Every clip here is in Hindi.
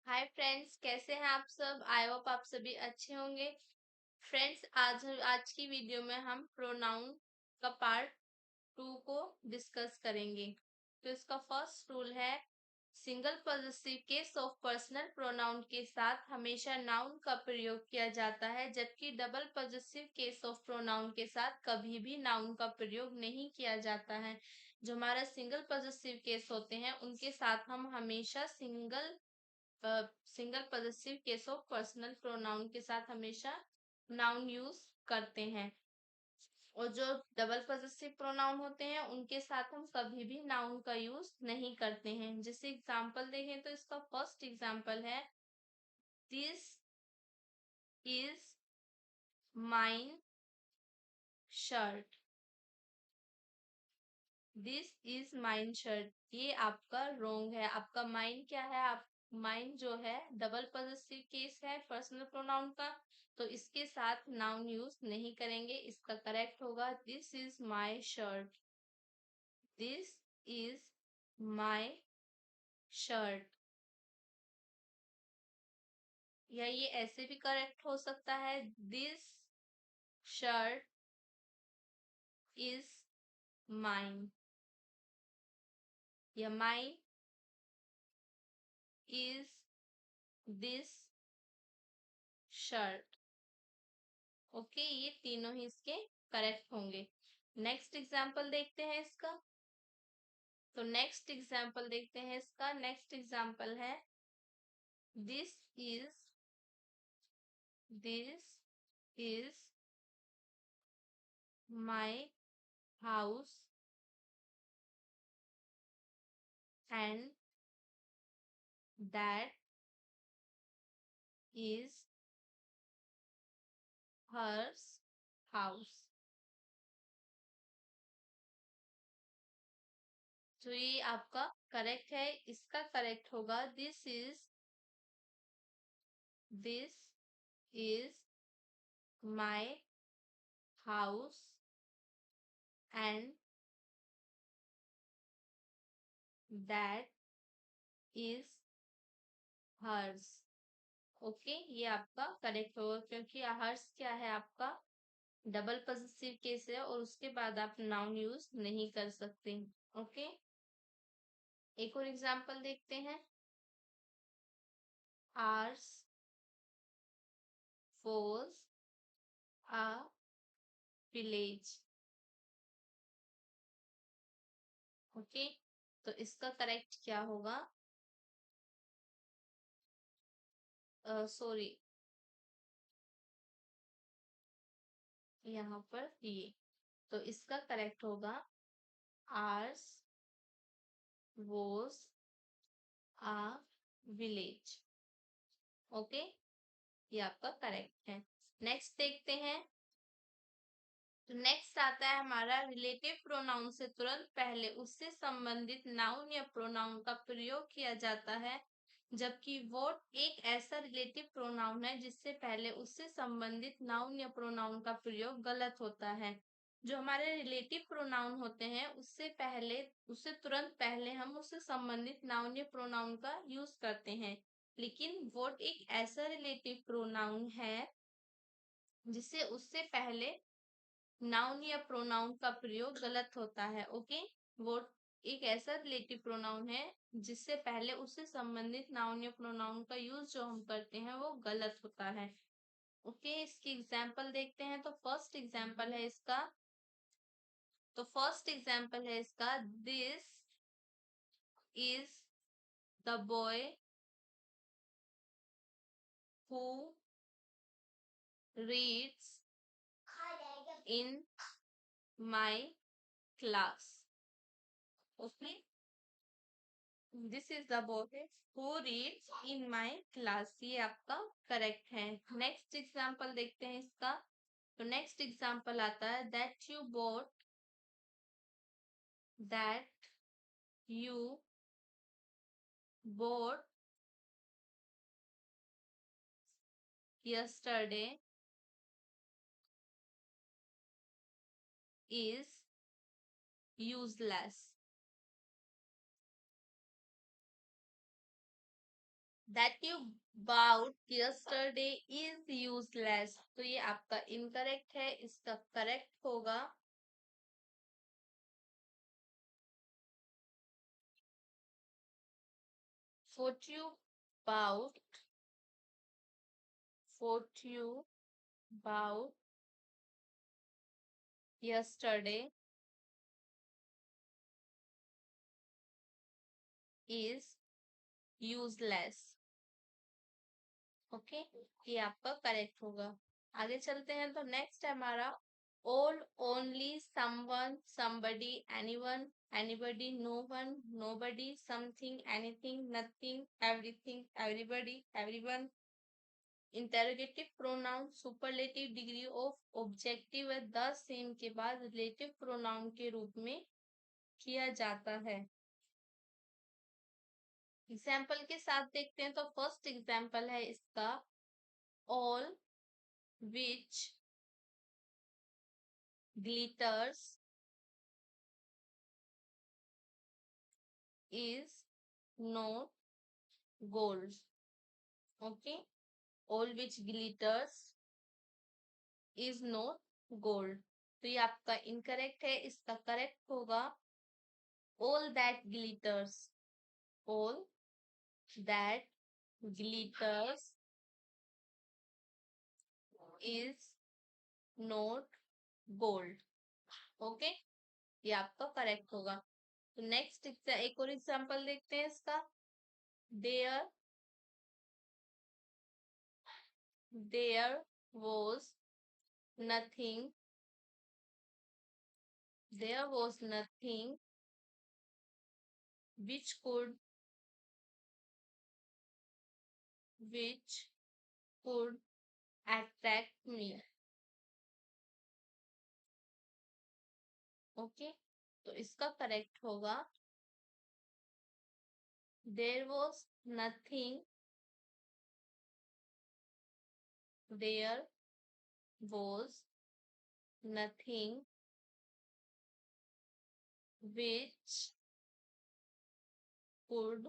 हाय फ्रेंड्स, कैसे हैं आप सब। आई होप आप सभी अच्छे होंगे। फ्रेंड्स, आज की वीडियो में हम प्रोनाउन का पार्ट 2 को डिस्कस करेंगे। तो इसका फर्स्ट रूल है, single possessive case of personal pronoun के साथ हमेशा नाउन का प्रयोग किया जाता है, जबकि double possessive case of pronoun के साथ कभी भी नाउन का प्रयोग नहीं किया जाता है। जो हमारा सिंगल पॉजेसिव केस होते हैं उनके साथ हम हमेशा single possessive case of personal pronoun के साथ हमेशा नाउन यूज करते हैं, और जो डबल पॉजेसिव प्रोनाउन होते हैं उनके साथ हम कभी भी नाउन का यूज नहीं करते हैं। जैसे एग्जांपल देखें तो इसका फर्स्ट एग्जांपल है, this is mine shirt. This is mine shirt, ये आपका रोंग है। आपका माइन क्या है, आप माइन जो है डबल पॉजेसिव केस है पर्सनल प्रोनाउन का, तो इसके साथ नाउन यूज नहीं करेंगे। इसका करेक्ट होगा, this is my shirt. This is my shirt. या ये ऐसे भी करेक्ट हो सकता है, दिस शर्ट इज माइन, या mine is this shirt. Okay, ये तीनों ही इसके करेक्ट होंगे। नेक्स्ट एग्जाम्पल देखते हैं इसका। तो नेक्स्ट एग्जाम्पल देखते हैं इसका। नेक्स्ट एग्जाम्पल है, this is this is my house and that is hers house. तो ये आपका करेक्ट है। इसका करेक्ट होगा, this is my house and that is hers. Okay, ये आपका करेक्ट होगा, क्योंकि हर्स क्या है, आपका डबल पॉजेसिव केस है और उसके बाद आप नाउन यूज नहीं कर सकते। ओके, एक और एग्जांपल देखते हैं। Ours was a village। Okay, तो इसका करेक्ट क्या होगा, सॉरी, यहाँ पर ये, तो इसका करेक्ट होगा, ours was a village। Okay, ये आपका करेक्ट है। नेक्स्ट देखते हैं। तो नेक्स्ट आता है हमारा, रिलेटिव प्रोनाउन से तुरंत पहले उससे संबंधित नाउन या प्रोनाउन का प्रयोग किया जाता है, जबकि वोट एक ऐसा रिलेटिव प्रोनाउन है जिससे पहले उससे संबंधित नाउन या प्रोनाउन का प्रयोग गलत होता है। जो हमारे रिलेटिव प्रोनाउन होते हैं उससे तुरंत पहले हम उससे संबंधित नाउन या प्रोनाउन का यूज करते हैं, लेकिन वोट एक ऐसा रिलेटिव प्रोनाउन है जिससे उससे पहले नाउन या प्रोनाउन का प्रयोग गलत होता है। ओके, वो एक ऐसा रिलेटिव प्रोनाउन है जिससे पहले उससे संबंधित नाउन या प्रोनाउन का यूज जो हम करते हैं वो गलत होता है। ओके, इसकी एग्जांपल देखते हैं। तो फर्स्ट एग्जांपल है इसका, this is the boy who reads in my class. Okay, this is the boy who reads in my class, ये आपका करेक्ट है। नेक्स्ट एग्जाम्पल देखते हैं इसका। तो नेक्स्ट एग्जाम्पल आता है, that you boat yesterday is useless. That you bought yesterday is useless. तो ये आपका इनकरेक्ट है, इसका करेक्ट होगा what you bought yesterday is useless. Okay, ये आपका करेक्ट होगा। आगे चलते हैं तो नेक्स्ट है हमारा all, only, someone, somebody, anyone, anybody, no one, nobody, something, anything, nothing, everything, everybody, everyone। Interrogative pronoun superlative degree of objective व द सेम के बाद रिलेटिव प्रोनाउन के रूप में किया जाता है। एग्जाम्पल के साथ देखते हैं तो फर्स्ट एग्जाम्पल है इसका all which glitters is not gold. Okay, all which glitters is not gold। तो ये आपका इनकरेक्ट है, इसका करेक्ट होगा all that glitters, all that glitters is not gold। Okay, ये आपका करेक्ट होगा। तो नेक्स्ट एक और एग्जांपल देखते हैं इसका there was nothing which could attract me। Okay, तो इसका करेक्ट होगा there was nothing there was nothing which could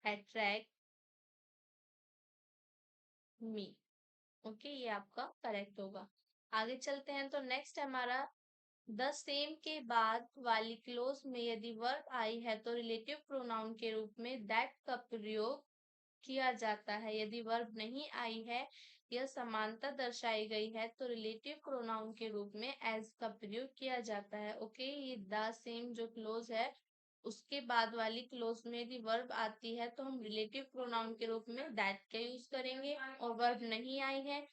attract me। Okay, ये आपका करेक्ट होगा। आगे चलते हैं तो नेक्स्ट हमारा द सेम के बाद वाली क्लोज में यदि वर्ब आई है तो रिलेटिव प्रोनाउन के रूप में दैट का प्रयोग किया जाता है। यदि वर्ब नहीं आई है या समानता दर्शाई गई है तो रिलेटिव प्रोनाउन के रूप में एज का प्रयोग किया जाता है। ओके, ये द सेम जो क्लोज है उसके बाद वाली क्लोज में यदि वर्ब आती है तो हम रिलेटिव प्रोनाउन के रूप में दैट का यूज करेंगे, और वर्ब नहीं आई है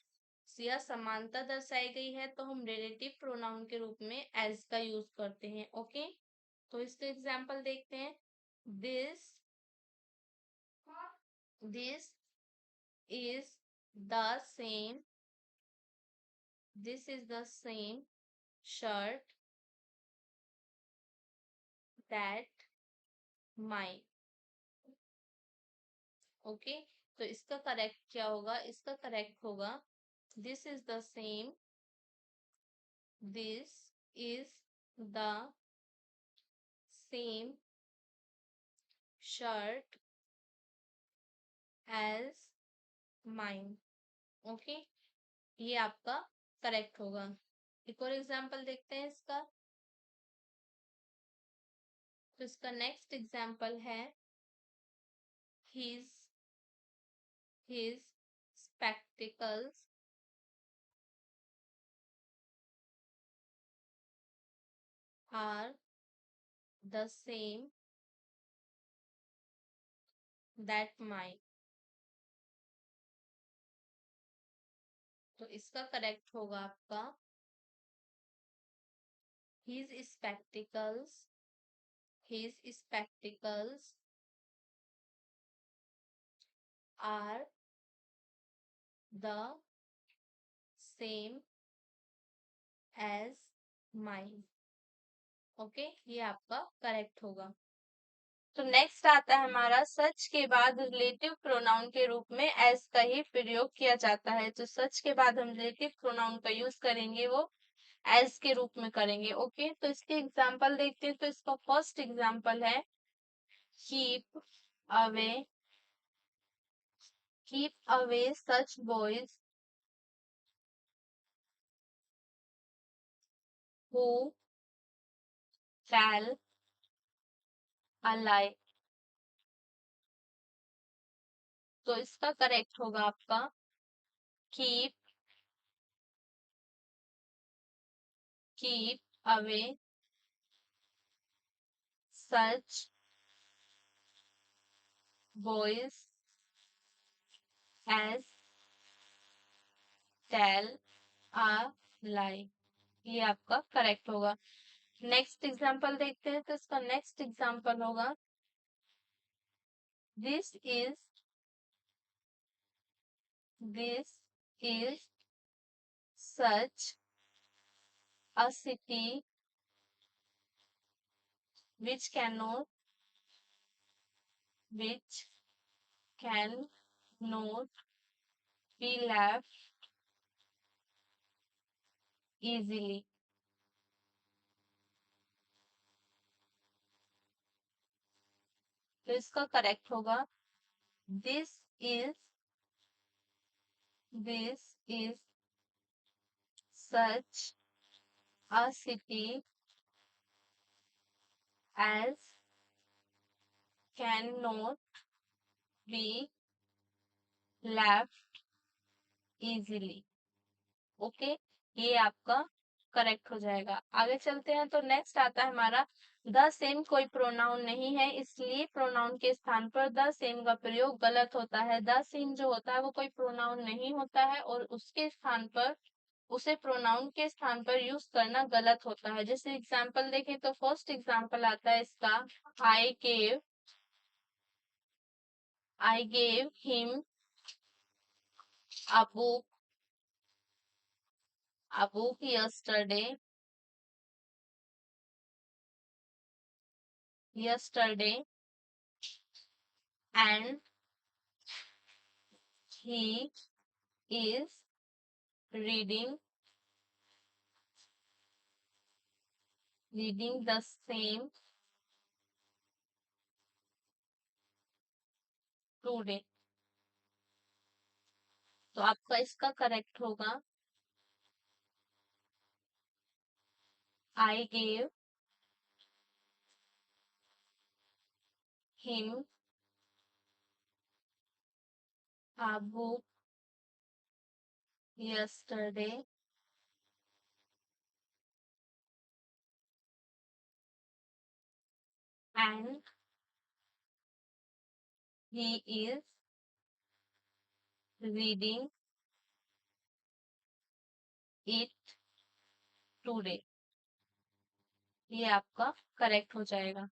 या समानता दर्शाई गई है तो हम रिलेटिव प्रोनाउन के रूप में एज का यूज करते हैं। ओके, तो इसका एग्जांपल देखते हैं this this is the same this is the same shirt that mine। Okay, तो इसका करेक्ट क्या होगा, इसका करेक्ट होगा this is the same this is the same shirt as mine। Okay, ये आपका करेक्ट होगा। एक और एग्जांपल देखते हैं इसका। तो इसका नेक्स्ट एग्जांपल है his spectacles are the same that mine। तो इसका करेक्ट होगा आपका his spectacles are the same as mine। Okay, ये आपका करेक्ट होगा। तो नेक्स्ट आता है हमारा सच के बाद रिलेटिव प्रोनाउन के रूप में एज का ही प्रयोग किया जाता है। तो सच के बाद हम रिलेटिव प्रोनाउन का यूज करेंगे वो एज के रूप में करेंगे। ओके, तो इसके एग्जांपल देखते हैं। तो इसका फर्स्ट एग्जांपल है keep away, keep away such boys who tell a lie. तो इसका करेक्ट होगा आपका keep away such boys as tell a lie. ये आपका करेक्ट होगा। नेक्स्ट एग्जाम्पल देखते हैं, तो इसका नेक्स्ट एग्जाम्पल होगा this is such a city which cannot which cannot be left easily. तो इसका करेक्ट होगा this is such a city as cannot be left easily. Okay, ये आपका करेक्ट हो जाएगा। आगे चलते हैं, तो नेक्स्ट आता है हमारा द सेम कोई प्रोनाउन नहीं है, इसलिए प्रोनाउन के स्थान पर द सेम का प्रयोग गलत होता है। द सेम जो होता है वो कोई प्रोनाउन नहीं होता है और उसके स्थान पर उसे प्रोनाउन के स्थान पर यूज करना गलत होता है। जैसे एग्जांपल देखें तो फर्स्ट एग्जांपल आता है इसका आई gave him a book yesterday and he is reading the same today. तो आपका इसका करेक्ट होगा I gave him a book yesterday and he is reading it today. ये आपका करेक्ट हो जाएगा।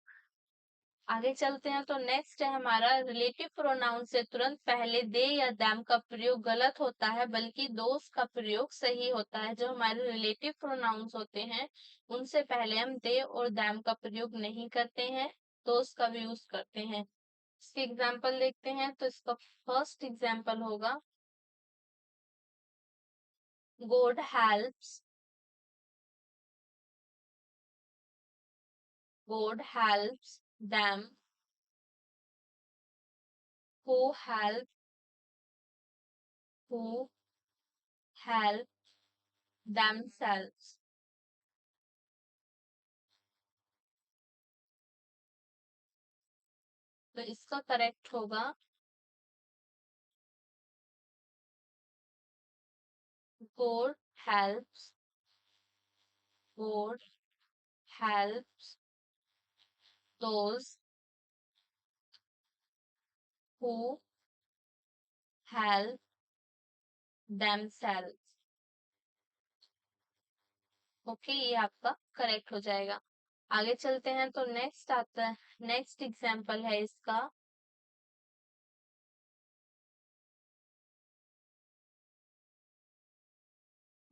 आगे चलते हैं, तो नेक्स्ट है हमारा रिलेटिव प्रोनाउन से तुरंत पहले दे या दैम का प्रयोग गलत होता है, बल्कि दोस का प्रयोग सही होता है। जो हमारे रिलेटिव प्रोनाउंस होते हैं उनसे पहले हम दे और दैम का प्रयोग नहीं करते हैं, दोस का भी यूज करते हैं। इसके एग्जाम्पल देखते हैं, तो इसका फर्स्ट एग्जाम्पल होगा God helps them who help themselves. तो इसका करेक्ट होगा God helps those who help themselves. Okay, ये आपका करेक्ट हो जाएगा। आगे चलते हैं, तो नेक्स्ट आता है, नेक्स्ट एग्जाम्पल है इसका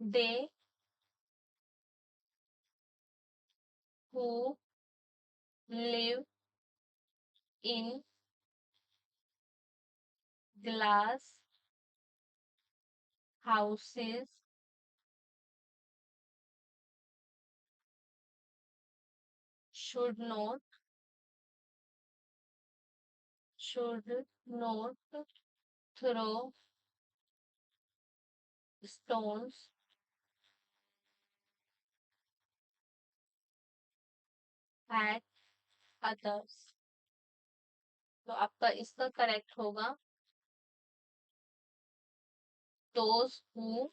they who live in glass houses should not should not throw stones at others। तो आपका इसका करेक्ट होगा those who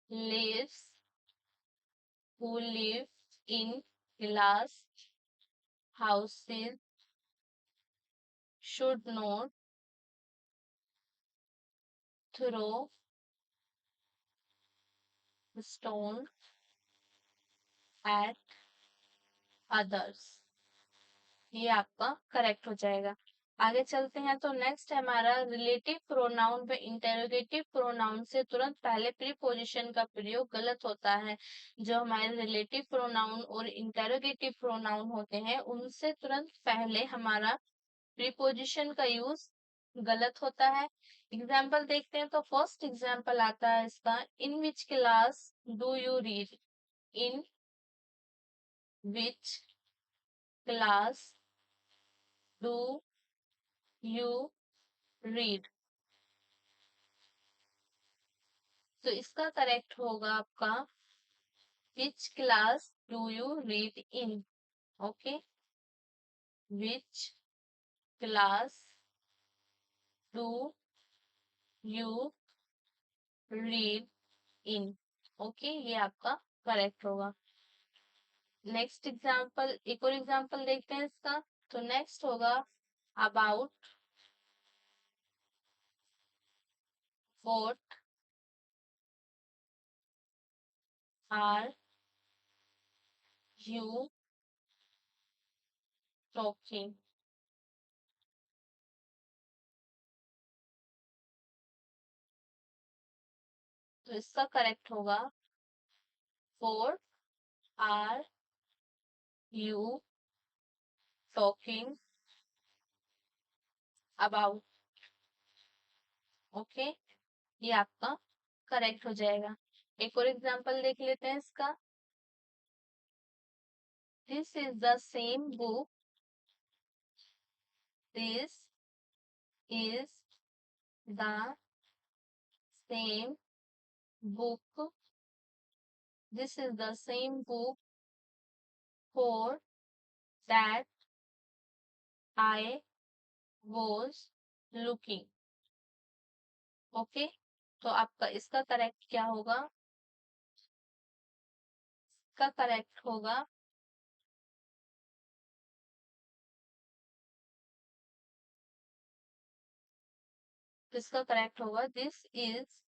lives who live in glass houses should not throw stone at others। ये आपका करेक्ट हो जाएगा। आगे चलते हैं तो नेक्स्ट है हमारा रिलेटिव प्रोनाउन व इंटेरोगेटिव प्रोनाउन से तुरंत पहले प्रीपोजिशन का प्रयोग गलत होता है। जो हमारे रिलेटिव प्रोनाउन और इंटेरोगेटिव प्रोनाउन होते हैं उनसे तुरंत पहले हमारा प्रीपोजिशन का यूज गलत होता है। एग्जाम्पल देखते हैं तो फर्स्ट एग्जाम्पल आता है इसका in which class do you read. In which class do you read. तो इसका करेक्ट होगा आपका which class do you read in. Okay, which class do you read in. Okay, ये आपका करेक्ट होगा। नेक्स्ट एग्जाम्पल, एक और एग्जाम्पल देखते हैं इसका। तो नेक्स्ट होगा about what are you talking. तो इसका करेक्ट होगा what are you talking about. Okay, ये आपका करेक्ट हो जाएगा। एक और एग्जांपल देख लेते हैं इसका। This is the same book. This is the same book. This is the same book for that I was looking. Okay, तो आपका इसका करेक्ट क्या होगा? इसका करेक्ट होगा इसका करेक्ट होगा this is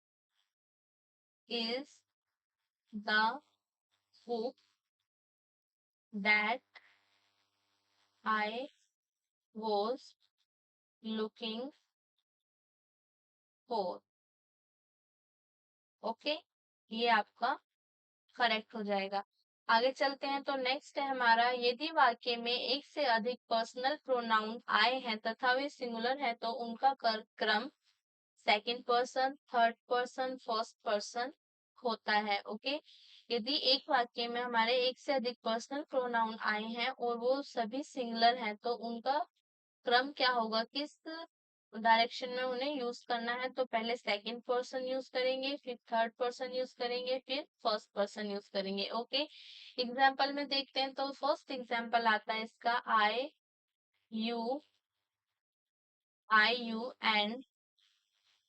the book that I was looking for. Okay, ये आपका करेक्ट हो जाएगा। आगे चलते हैं तो नेक्स्ट है हमारा यदि वाक्य में एक से अधिक पर्सनल प्रोनाउन आए हैं तथा वे सिंगुलर है तो उनका क्रम second person, third person, first person होता है। ओके, यदि एक वाक्य में हमारे एक से अधिक पर्सनल प्रोनाउन आए हैं और वो सभी सिंगुलर हैं तो उनका क्रम क्या होगा, किस डायरेक्शन में उन्हें यूज करना है। तो पहले सेकंड पर्सन यूज करेंगे, फिर थर्ड पर्सन यूज करेंगे, फिर फर्स्ट पर्सन यूज करेंगे। ओके, एग्जाम्पल में देखते हैं तो फर्स्ट एग्जाम्पल आता है इसका you I you and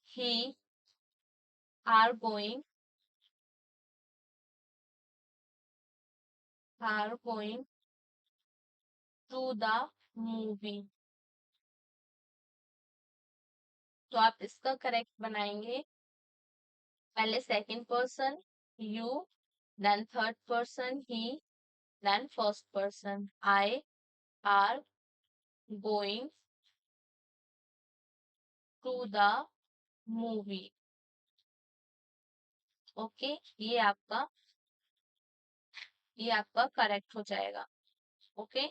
he are going to the movie. तो आप इसका करेक्ट बनाएंगे पहले second person you, then third person he, then first person I are going to the movie. Okay, ये आपका करेक्ट हो जाएगा। ओके,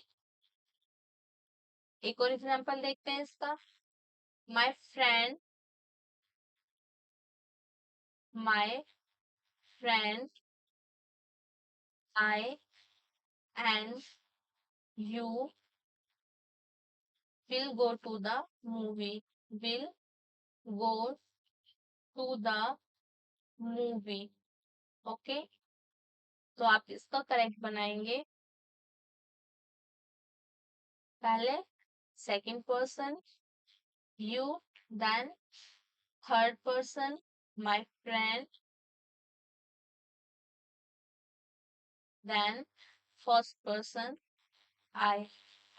एक और एग्जांपल देखते हैं इसका। My friend my friend I and you will go to the movie, will go to the movie. Okay, तो आप इसका करेक्ट बनाएंगे। पहले second person you, then third person my friend, then first person I.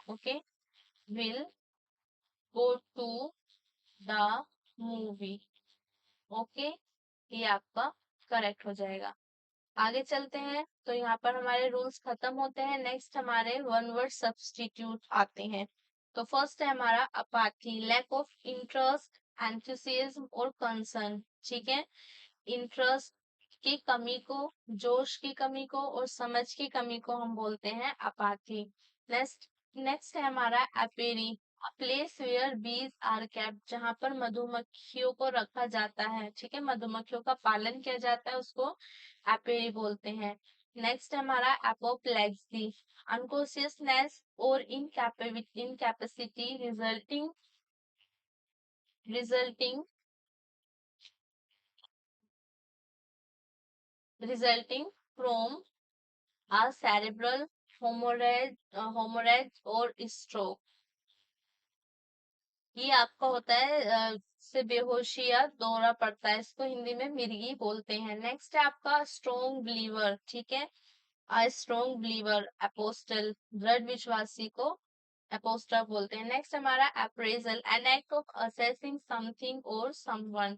Okay, will go to the movie. Okay, ये आपका करेक्ट हो जाएगा। आगे चलते हैं, तो यहाँ पर हमारे रूल्स खत्म होते हैं। नेक्स्ट हमारे वन वर्ड सब्स्टिट्यूट आते हैं। तो फर्स्ट है हमारा अपाथी, लैक ऑफ इंटरेस्ट, एंथुसियाज्म और कंसर्न। ठीक है, इंटरेस्ट की कमी को, जोश की कमी को और समझ की कमी को हम बोलते हैं अपाथी। नेक्स्ट नेक्स्ट है हमारा एपेरी, place where bees are kept, जहाँ पर मधुमक्खियों को रखा जाता है। ठीक है, मधुमक्खियों का पालन किया जाता है, उसको एपेरी बोलते हैं। नेक्स्ट हमारा एपोप्लेक्सी, अनकॉन्शियसनेस और incapacity resulting resulting from a cerebral hemorrhage और stroke। ये आपका होता है से बेहोशी या दौरा पड़ता है, इसको हिंदी में मिर्गी बोलते हैं। नेक्स्ट है आपका स्ट्रॉन्ग बिलीवर। ठीक है, अ स्ट्रॉन्ग बिलीवर, अपोस्टल, दृढ़ विश्वासी को अपोस्टल बोलते हैं। नेक्स्ट हमारा appraisal, an act of assessing something और समवन।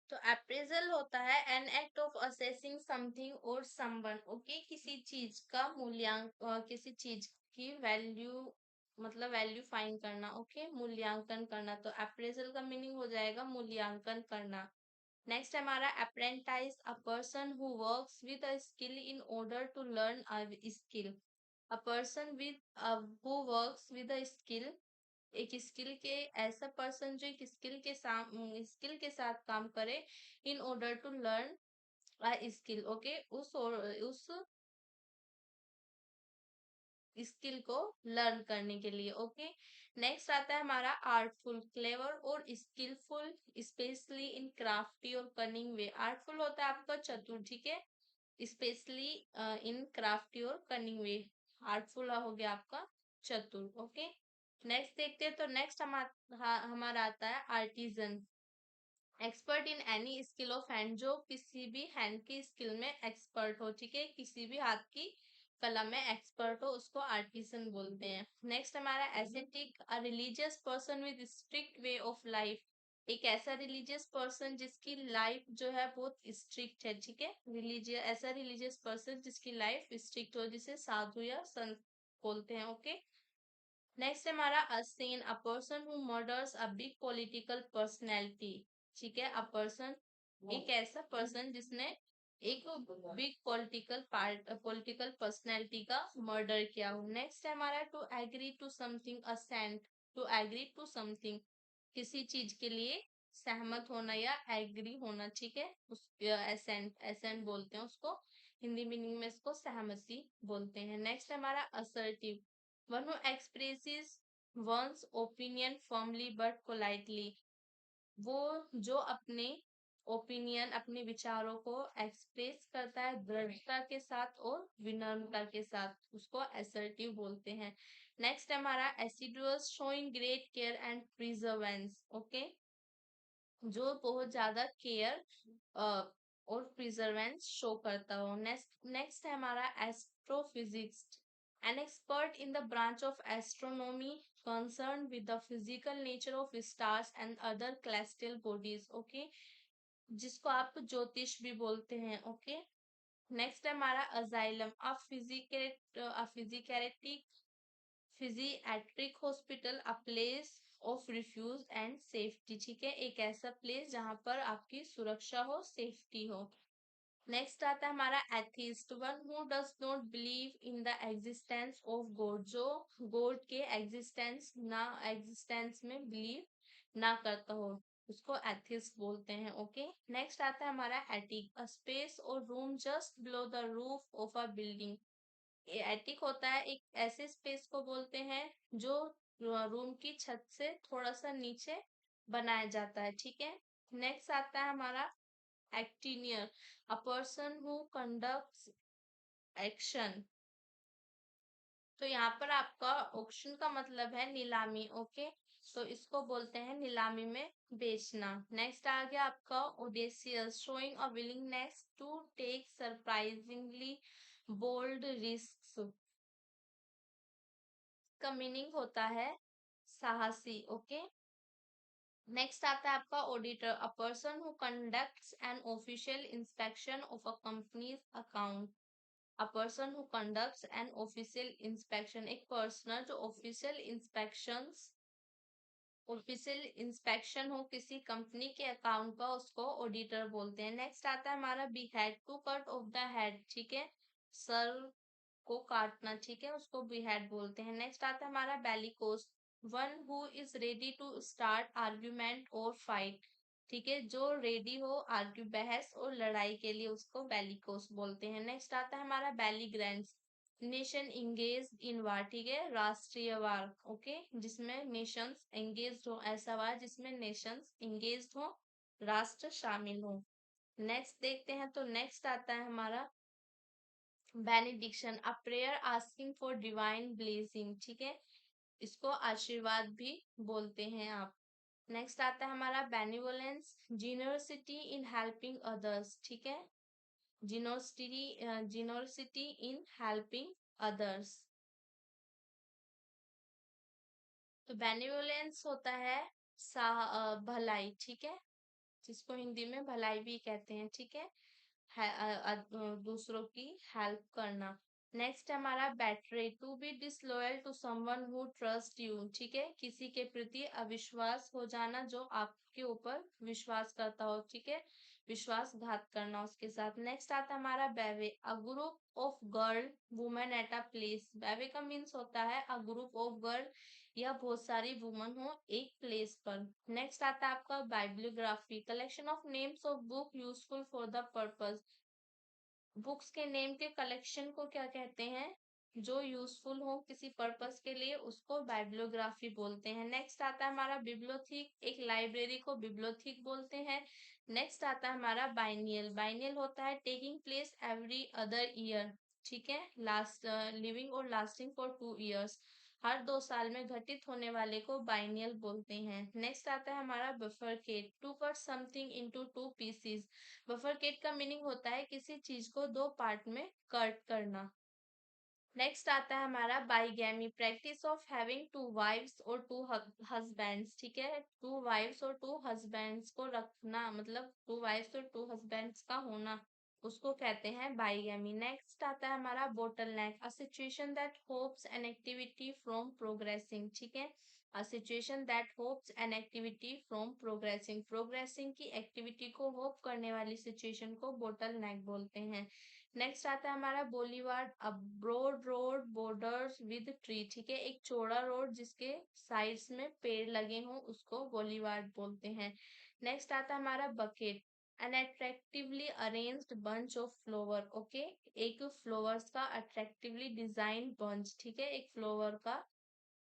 तो अप्रेजल होता है an act of assessing something और समवन। ओके, किसी चीज का मूल्यांकन, किसी चीज की वैल्यू, मतलब वैल्यू फाइंड करना। ओके, मूल्यांकन करना, तो अप्रेजल का मीनिंग हो जाएगा मूल्यांकन करना। नेक्स्ट हमारा apprentice, a person who works with a skill in order to learn a skill. A person with who works with a skill, एक स्किल के, ऐसा पर्सन जो एक स्किल के साथ काम करे in order to learn a skill. Okay, उस स्किल को लर्न करने के लिए। ओके, नेक्स्ट आता है हमारा आर्टफुल, क्लेवर और स्किलफुल, स्पेशली इन क्राफ्टी और कनिंग वे। आर्टफुल होता है आपका चतुर। ठीक है, स्पेशली इन क्राफ्टी और कनिंग वे, आर्टफुल हो गया आपका चतुर। ओके, नेक्स्ट देखते हैं, तो नेक्स्ट हमारा आता है artisan, expert in any skill of hand, जो किसी भी हैंड की स्किल में एक्सपर्ट हो। ठीक है, किसी भी हाथ की कला में एक्सपर्ट हो, उसको आर्टिसन बोलते हैं। नेक्स्ट हमारा ascetic, a religious person with strict way of life. एक ऐसा रिलीजियस पर्सन जिसकी लाइफ जो है बहुत स्ट्रिक्ट है। ठीक है, ऐसा रिलीजियस पर्सन जिसकी लाइफ स्ट्रिक्ट हो, जिसे साधु या संत बोलते हैं। ओके, नेक्स्ट हमारा assassin, a person who murders a big political personality. ठीक है, अ पर्सन, एक ऐसा पर्सन जिसने एक बिग पॉलिटिकल पर्सनैलिटी का मर्डर किया हो। नेक्स्ट है हमारा to agree to something, assent, to agree to something, किसी चीज के लिए सहमत होना या एग्री होना। ठीक है, उस एसेंट एसेंट बोलते हैं उसको, हिंदी मीनिंग में इसको सहमति बोलते हैं। नेक्स्ट हमारा assertive, one who expresses one's opinion firmly but politely। वो जो अपने ओपिनियन, अपने विचारों को एक्सप्रेस करता है दृढ़ता के साथ और विनम्रता के साथ, उसको असर्टिव बोलते हैं। नेक्स्ट हमारा assiduous, showing great care and perseverance. Okay, जो बहुत ज्यादा केयर और प्रिजर्वेंस शो करता हो। नेक्स्ट है हमारा astrophysics, an expert in the branch of astronomy concern with the physical nature of stars and other celestial bodies. Okay, जिसको आप ज्योतिष भी बोलते हैं। ओके, नेक्स्ट है हमारा asylum, psychiatric hospital, a place of refuge and safety. ठीक है, एक ऐसा प्लेस जहां पर आपकी सुरक्षा हो, सेफ्टी हो। नेक्स्ट आता है हमारा atheist, one who does not believe in the existence of God, जो गॉड के एग्जिस्टेंस में बिलीव ना करता हो, उसको एथिस्ट बोलते हैं। ओके, नेक्स्ट आता है हमारा एटिक, अ स्पेस और room just below the roof of a building. Attic होता है एक ऐसे स्पेस को बोलते हैं जो रूम की छत से थोड़ा सा नीचे बनाया जाता है, ठीक है। नेक्स्ट आता है हमारा auctioneer, a person who conducts auction. तो यहाँ पर आपका ऑक्शन का मतलब है नीलामी, ओके। तो इसको बोलते हैं नीलामी में बेचना। नेक्स्ट आ गया आपका audacious, showing a willingness to take surprisingly bold risks. का मीनिंग होता है साहसी, ओके। नेक्स्ट आता है आपका auditor, a person who conducts an official inspection of a company's account. A person who conducts an official inspection, एक पर्सनल जो ऑफिशियल इंस्पेक्शन हो किसी कंपनी के अकाउंट का, उसको ऑडिटर बोलते हैं। नेक्स्ट आता है हमारा behead, to cut off the head, ठीक है, सर को काटना, ठीक है, उसको बी हेड बोलते हैं। नेक्स्ट आता है हमारा bellicose, one who is ready to start argument और फाइट, ठीक है, जो रेडी हो आर्ग्यू बहस और लड़ाई के लिए, उसको बेलिकोस बोलते हैं। नेक्स्ट आता है हमारा बेलीग्रेंस, नेशन इंगेज इन वार, ठीक है, राष्ट्रीय वार, ओके, जिसमें नेशंस एंगेज हो, ऐसा वार जिसमें नेशंस एंगेज हो, राष्ट्र शामिल हो। नेक्स्ट देखते हैं, तो नेक्स्ट आता है हमारा benediction, a prayer asking for divine blessing, ठीक है, इसको आशीर्वाद भी बोलते हैं आप। नेक्स्ट आता है हमारा बेनिवोलेंस, जीनरसिटी इन हेल्पिंग अदर्स, ठीक है, जीनोसिटी इन हेल्पिंग अदर्स। तो बेनिवोलेंस होता है भलाई, ठीक है, जिसको हिंदी में भलाई भी कहते हैं, ठीक है, दूसरों की हेल्प करना। नेक्स्ट हमारा betray, to be disloyal to someone who trust you, ठीक है, किसी के प्रति अविश्वास हो जाना जो आपके ऊपर विश्वास करता हो, ठीक है, विश्वासघात करना उसके साथ। नेक्स्ट आता है हमारा bevy, a group of girl women at a place. Bevy का मीन्स होता है अ ग्रुप ऑफ गर्ल, या बहुत सारी वुमन हो एक प्लेस पर। नेक्स्ट आता है आपका bibliography, collection of names of book useful for the purpose. Books के नेम के कलेक्शन को क्या कहते हैं, जो यूजफुल हो किसी पर्पस के लिए, उसको बाइब्लियोग्राफी बोलते हैं। नेक्स्ट आता है हमारा बिब्लियोथीक, एक लाइब्रेरी को बिब्लियोथीक बोलते हैं। नेक्स्ट आता है हमारा बाइनियल, बाइनियल होता है taking place every other year, ठीक है, लास्ट लिविंग और लास्टिंग फॉर 2 years, हर 2 साल में घटित होने वाले को बाइनियल बोलते हैं। नेक्स्ट आता है हमारा bifurcate, to cut something into 2 pieces। Bifurcate का मीनिंग होता है किसी चीज को 2 पार्ट में कट करना। नेक्स्ट आता है हमारा bigamy, practice of having 2 wives और 2 husbands, ठीक है, 2 wives और 2 husbands को रखना, मतलब 2 wives और 2 husbands का होना, उसको कहते हैं बाइगैमी। नेक्स्ट आता है हमारा bottle neck, a situation that hopes an activity from progressing, ठीक है, a situation that hopes an activity from progressing, progressing की एक्टिविटी को होप करने वाली सिचुएशन को बोटल नेक बोलते हैं। नेक्स्ट आता है हमारा boulevard, a broad road borders with tree, ठीक है, एक चौड़ा रोड जिसके साइड्स में पेड़ लगे हों, उसको बोलीवार्ड बोलते हैं। नेक्स्ट आता है हमारा bouquet, an attractively arranged bunch of flower, okay, एक फ्लावर्स का अट्रैक्टिवली डिजाइन बंच, ठीक है, एक फ्लावर का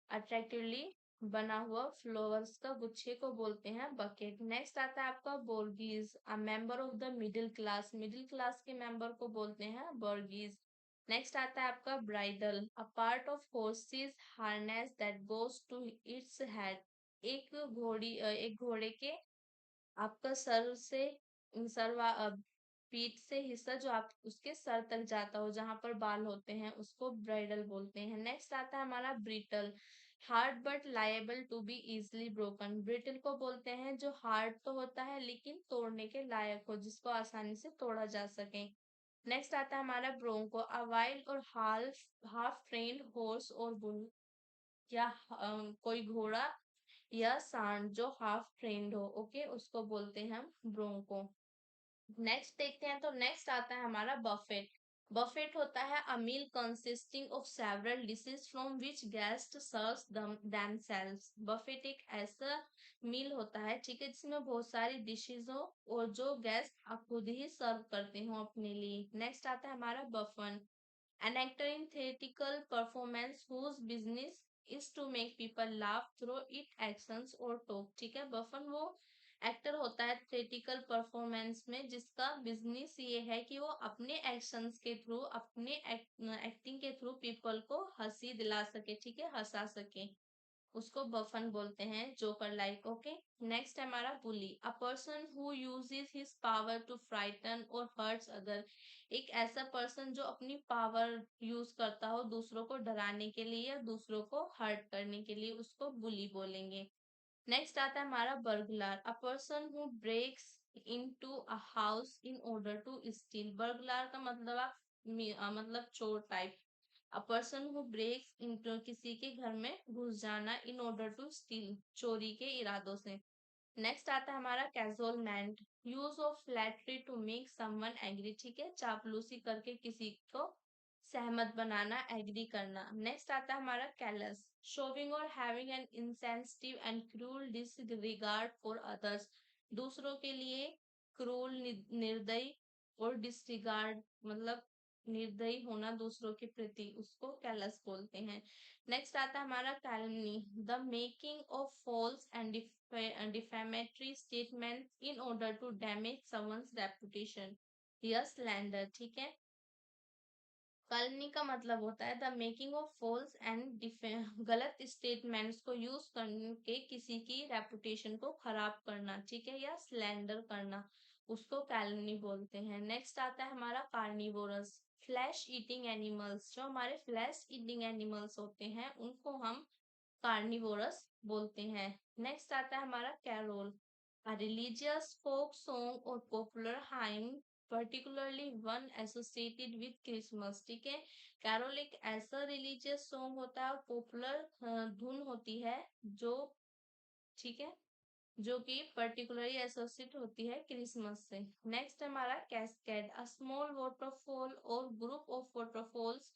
अट्रैक्टिवली बना हुआ फ्लावर्स का गुच्छे को बोलते हैं बकेट। नेक्स्ट आता है आपका bourgeois, a member of the middle class के मेंबर को बोलते हैं बोर्गीज। नेक्स्ट आता है आपका bridle, a part of horses harness that goes to its head, एक घोड़े के आपका पीठ से हिस्सा जो आप उसके सर तक जाता हो, जहां पर बाल होते हैं, उसको ब्राइडल बोलते हैं। नेक्स्ट आता है हमारा brittle, hard but liable to be easily broken, brittle को बोलते हैं जो हार्ड तो होता है लेकिन तोड़ने के लायक हो, जिसको आसानी से तोड़ा जा सके। नेक्स्ट आता है हमारा ब्रोंको, अ वाइल्ड और हाफ ट्रेन्ड हॉर्स और बुल, या कोई घोड़ा या सांड जो हाफ ट्रेन्ड हो, ओके, उसको बोलते हैं हम ब्रोंको। नेक्स्ट देखते हैं, तो नेक्स्ट आता है हमारा बफेट। बफेट होता है a meal consisting of several dishes from which guest serves themselves. Buffet एक ऐसा मील होता है, ठीक है, जिसमें बहुत सारी डिशेज हो और जो गेस्ट खुद ही सर्व करते हो अपने लिए। नेक्स्ट आता है हमारा बफन, An actor in theatrical performance whose business is to make people laugh through its actions or talk. ठीक है, बफन वो एक्टर होता है थेटिकल परफॉर्मेंस में जिसका बिजनेस ये है कि वो अपने एक्शंस के थ्रू, अपने एक्टिंग के थ्रू पीपल को हंसी दिला सके, ठीक है, हंसा सके, उसको बफन बोलते हैं, जोकर लाइक। ओके, नेक्स्ट है हमारा bully, a person who uses his power to frighten or hurts other. एक ऐसा पर्सन जो अपनी पावर यूज करता हो दूसरों को डराने के लिए या दूसरों को हर्ट करने के लिए, उसको बुली बोलेंगे। नेक्स्ट आता है हमारा burglar, a person who breaks into a house in order to steal. Burglar का मतलब आप मतलब चोर type. A person who breaks into, किसी के घर में घुस जाना, इन ऑर्डर टू स्टील, चोरी के इरादों से। नेक्स्ट आता है हमारा cajolement, use of flattery to make someone agree. ठीक है, चापलूसी करके किसी को सहमत बनाना, एग्री करना। नेक्स्ट आता है हमारा कैलस, शोविंग और having an insensitive and cruel disregard for others. दूसरों के लिए क्रूल, निर्दयी और डिसरिगार्ड मतलब निर्दयी होना दूसरों के प्रति, उसको कैलस बोलते हैं। नेक्स्ट आता है हमारा calumny, the making of false and defamatory statement in order to damage someone's reputation या स्लैंडर। ठीक है, कैलमनी का मतलब होता है the making of false and गलत स्टेटमेंट्स को यूज करके किसी की रेपुटेशन को खराब करना, ठीक है, या स्लैंडर करना, उसको कैलमनी बोलते हैं। नेक्स्ट आता है हमारा कार्निवोरस, फ्लैश ईटिंग एनिमल्स। जो हमारे फ्लैश ईटिंग एनिमल्स होते हैं उनको हम कार्निवोरस बोलते हैं। नेक्स्ट आता है हमारा carol, a religious folk song or popular hymn, particularly one associated with Christmas। ठीक है, कैरोल एक ऐसा रिलीजियस सॉन्ग होता है, पॉपुलर धुन होती है जो, ठीक है, जो कि पर्टिकुलरली एसोसिएट होती है क्रिसमस से। नेक्स्ट हमारा कैस्केड, अ स्मॉल वाटरफॉल और group of waterfalls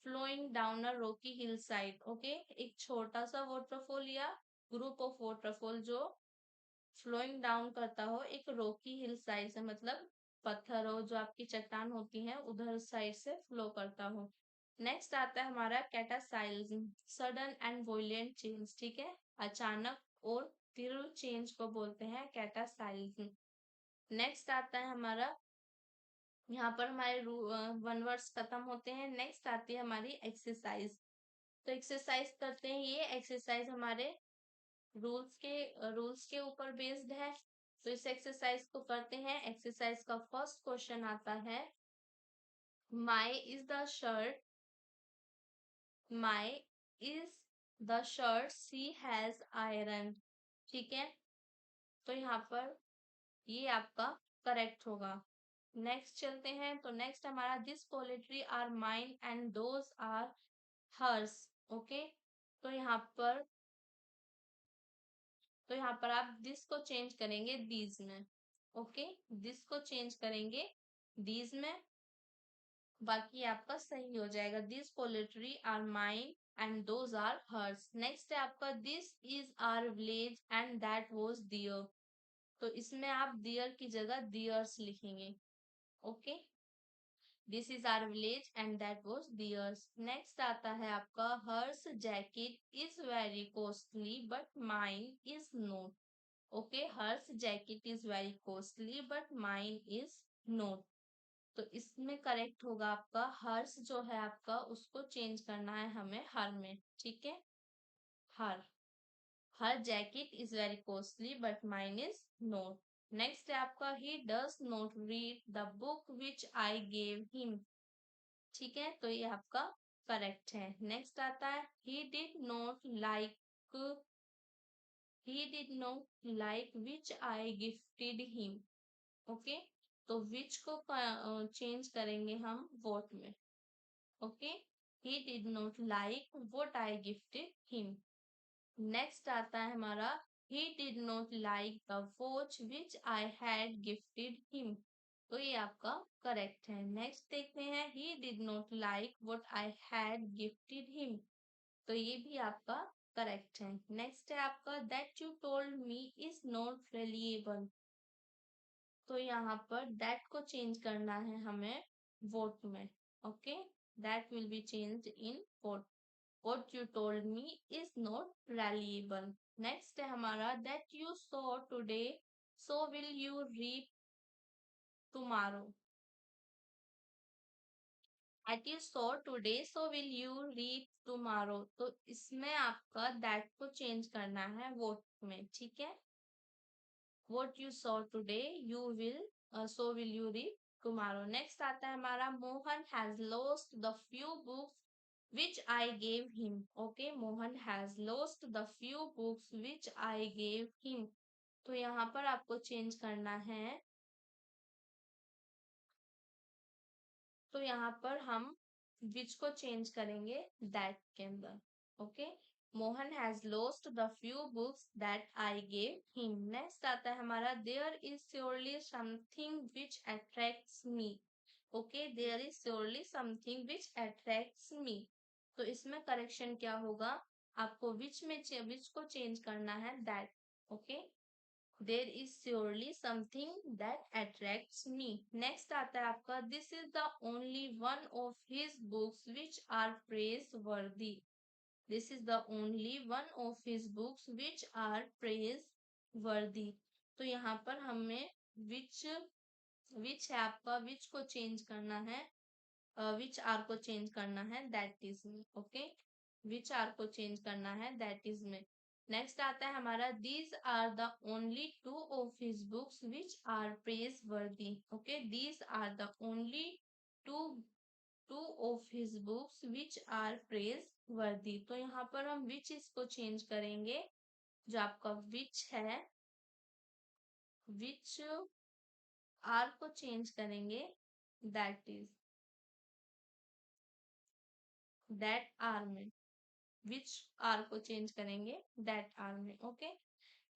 flowing down a rocky hill side. Okay, एक छोटा सा वाटरफॉल या ग्रुप ऑफ वाटरफॉल जो फ्लोइंग डाउन करता हो एक रॉकी हिल साइड से, मतलब पत्थर हो जो आपकी चट्टान होती है उधर साइड से फ्लो करता हो। नेक्स्ट आता है हमारा कैटासाइज्म, सडन एंड वोलेंट चेंज। ठीक है, अचानक और तीव्र चेंज को बोलते हैं कैटासाइज्म। नेक्स्ट आता है हमारा, यहाँ पर हमारे वन वर्ड्स खत्म होते हैं। नेक्स्ट आती है हमारी एक्सरसाइज। तो एक्सरसाइज करते हैं, ये एक्सरसाइज हमारे रूल्स के ऊपर बेस्ड है। तो इस एक्सरसाइज को करते हैं। एक्सरसाइज का फर्स्ट क्वेश्चन आता है, my is the shirt, my is the shirt she has iron. ठीक है, तो यहाँ पर ये आपका करेक्ट होगा। नेक्स्ट चलते हैं, तो नेक्स्ट हमारा, this poultry are mine and those are hers. Okay, तो यहाँ पर आप दिस को चेंज करेंगे दीज में। ओके, दिस को चेंज करेंगे दीज में, बाकी आपका सही हो जाएगा। This poultry are mine and those are hers. Next है आपका, this is our village and that was their. तो इसमें आप दियर की जगह दियर्स लिखेंगे। Okay, this is our village and that was theirs. Next आता है आपका, hers jacket is very costly but mine is not. Okay, hers jacket is very costly but mine is not. तो इसमें करेक्ट होगा आपका, हर्स जो है आपका उसको चेंज करना है हमें हर में। ठीक है, her, her jacket is very costly but mine is not. Next है आपका, he does not read the book which I gave him. ठीक है, तो ये आपका करेक्ट है। नेक्स्ट आता है, he did not like, he did not like which I gifted him। Okay, तो which को चेंज करेंगे हम what में। Okay, he did not like what I gifted him। Next आता है हमारा, he did not like the watch which I had gifted him। तो ये आपका करेक्ट है। नेक्स्ट देखते हैं, he did not like what I had gifted him। तो ये भी आपका करेक्ट है। नेक्स्ट है आपका, that you told me is not reliable. तो यहाँ पर दैट को चेंज करना है हमें वोट में। Okay, That will be changed in what? What you told me is not reliable. Next है हमारा that you sow today, so will you reap tomorrow. That you sow today, so will you reap tomorrow. तो इसमें आपका that को चेंज करना है what में, ठीक है? What you sow today, so will you reap tomorrow. Next आता है हमारा Mohan has lost the few books which I gave him. Okay, Mohan has lost the few books which I gave him. तो यहाँ पर आपको चेंज करना है, तो यहाँ पर हम which को चेंज करेंगे that के अंदर. Okay, Mohan has lost the few books that I gave him. Next आता है हमारा there is surely something which attracts me. Okay, there is surely something which attracts me. तो इसमें करेक्शन क्या होगा? आपको which को चेंज करना है that. Okay, There is surely something that attracts me. Next आता है आपका this is the only one of his books which are praiseworthy. This is the only one of his books which are praiseworthy. तो यहाँ पर हमें which है आपका which को चेंज करना है, which are को चेंज करना है that is में. ओके, which are को चेंज करना है that is में. नेक्स्ट आता है हमारा these are the only two of his books which are praiseworthy. Okay, these are the only two of his books which are praiseworthy. तो यहाँ पर हम which इसको चेंज करेंगे, जो आपका which है which are को चेंज करेंगे that is that are में, which are को चेंज करेंगे that are में. ओके,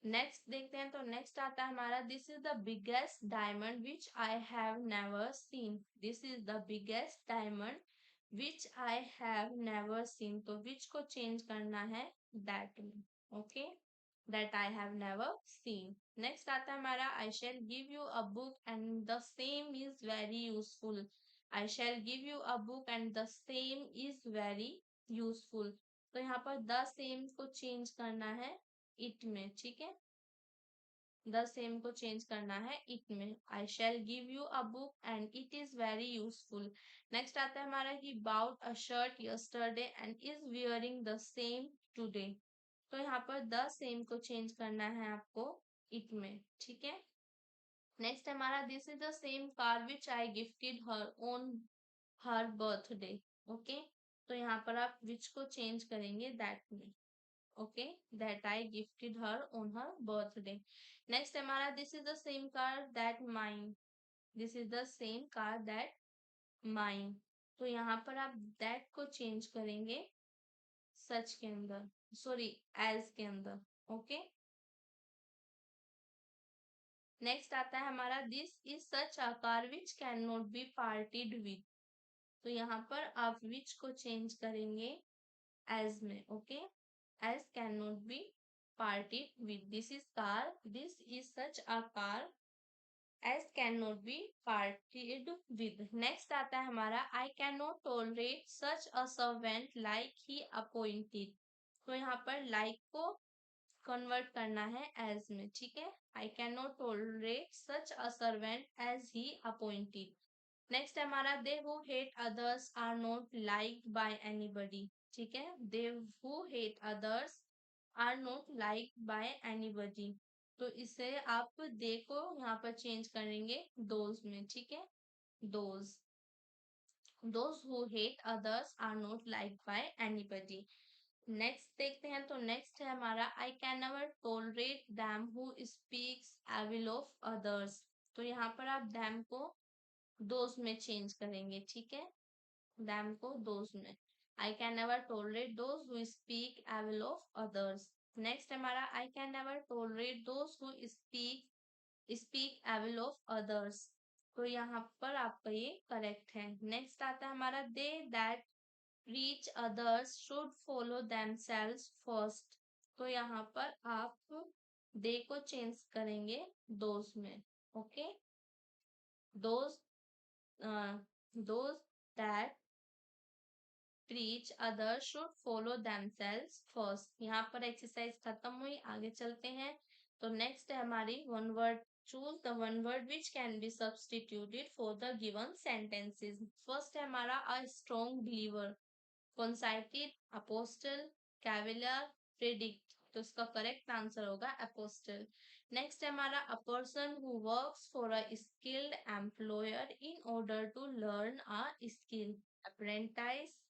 नेक्स्ट देखते हैं. तो नेक्स्ट आता है हमारा this is the biggest diamond which I have never seen. This is the biggest diamond which I have never seen. तो विच को चेंज करना है दैट में. Okay, that I have never seen. Next आता है हमारा आई shall give you a book and the same is very useful. I shall give you a book and the same is very useful. तो यहाँ पर द सेम को चेंज करना है इट में, ठीक है? द सेम को चेंज करना है इट में. I shall give you a book and it is very useful. Next आता है हमारा he bought a shirt yesterday and is wearing the same today. तो यहाँ पर द सेम को चेंज करना है आपको इट में, ठीक है? नेक्स्ट हमारा this is the same car which I gifted her on her birthday. Okay, तो यहाँ पर आप विच को चेंज करेंगे दैट में. Okay, that I gifted her on her birthday. Next हमारा this is the same car that mine. This is the same car that mine. तो यहाँ पर आप दैट को चेंज करेंगे सच के अंदर, सॉरी एज के अंदर. ओके, नेक्स्ट आता है हमारा this is such a car which can not B partied with. तो यहाँ पर आप विच को चेंज करेंगे एज में. Okay, age can not be parted with. This is car. This is such a car as cannot be parted with. Next आता है हमारा I cannot tolerate such a servant like he appointed. तो यहाँ पर like को कन्वर्ट करना है as में, ठीक है? I cannot tolerate such a servant as he appointed. Next हमारा they who hate others are not liked by anybody. ठीक है, they who hate others are not liked by anybody. तो इसे आप they को यहाँ पर चेंज करेंगे those में, ठीक है? those who hate others are not liked by anybody. Next देखते हैं. तो नेक्स्ट है हमारा I can never tolerate them who speaks evil of others. तो यहाँ पर आप them को those में चेंज करेंगे, ठीक है? them को those में. I can never tolerate those who speak evil of others. Next हमारा I can never tolerate those who speak evil of others. तो यहाँ पर आपका ये करेक्ट है. नेक्स्ट आता है हमारा they that reach others should follow themselves first. तो यहाँ पर आप they को चेंज करेंगे those में. Okay, those those that preach, others should follow themselves first. यहाँ पर एक्सरसाइज खत्म हुई, आगे चलते हैं। तो नेक्स्ट है हमारी one word, choose the one word which can be substituted for the given sentences. First है हमारा a strong believer, concited, apostle, cavalier, predict। तो इसका करेक्ट आंसर होगा apostle। नेक्स्ट है हमारा a person who works for a skilled employer in order to learn a skill, apprentice,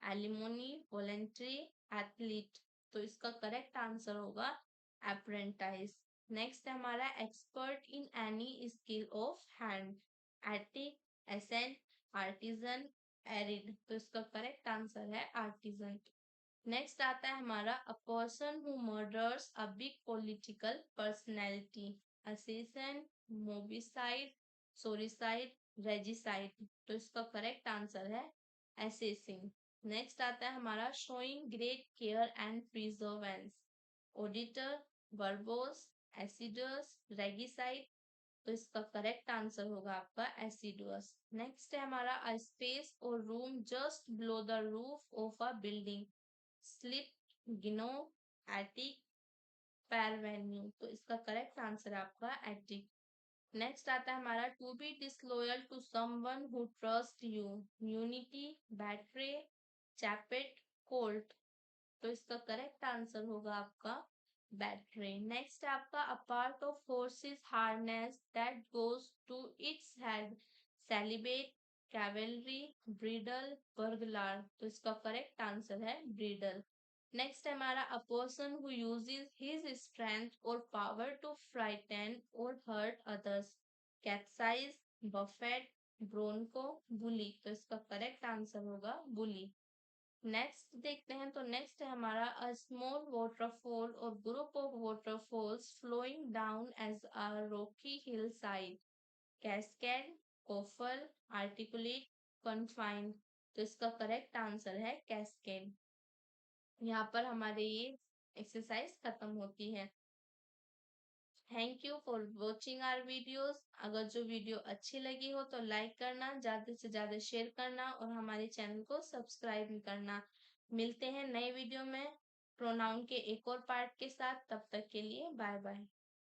alimony, voluntary, athlete। तो इसका करेक्ट आंसर होगा apprentice। नेक्स्ट है हमारा expert in any skill of hand, attic, ascent, artisan, arid. तो इसका करेक्ट आंसर है आर्टिजन। नेक्स्ट आता है हमारा a person who murders a big political personality, assassin, mobicide, sororicide, regicide. तो इसका करेक्ट आंसर है असेसिन। नेक्स्ट आता है हमारा showing great care and perseverance, auditor, verbose, assiduous, regicide. तो इसका करेक्ट आंसर होगा आपका एसिडुअस। नेक्स्ट है हमारा अ स्पेस और room just below the roof of a building, slip, गिनो, एटिक, पैरवेन्यू। तो इसका करेक्ट आंसर है आपका एटिक। नेक्स्ट आता है हमारा to be disloyal to someone who trust you, unity, betray, chaplet, colt. तो इसका करेक्ट आंसर होगा आपका बैटरी। नेक्स्ट है आपका अ part of horse's harness that goes to its head, celibate, cavalry, bridle, burglar। तो इसका करेक्ट आंसर है ब्रिडल। नेक्स्ट है हमारा a person who uses his strength और पावर टू फ्राइटन और हर्ट अदर्स, कैप्साइज, बफेट, ब्रोनको, बुली। तो इसका करेक्ट आंसर होगा बुली। नेक्स्ट देखते हैं, तो नेक्स्ट है हमारा अ स्मॉल वाटरफॉल और group of waterfalls flowing down as a rocky hill side, cascade, coffle, articulate, confined. तो इसका करेक्ट आंसर है कैस्केड। यहाँ पर हमारे ये एक्सरसाइज खत्म होती है। Thank you for watching our videos. अगर जो वीडियो अच्छी लगी हो तो लाइक करना, ज्यादा से ज्यादा शेयर करना और हमारे चैनल को सब्सक्राइब भी करना। मिलते हैं नए वीडियो में प्रोनाउन के एक और पार्ट के साथ। तब तक के लिए बाय बाय।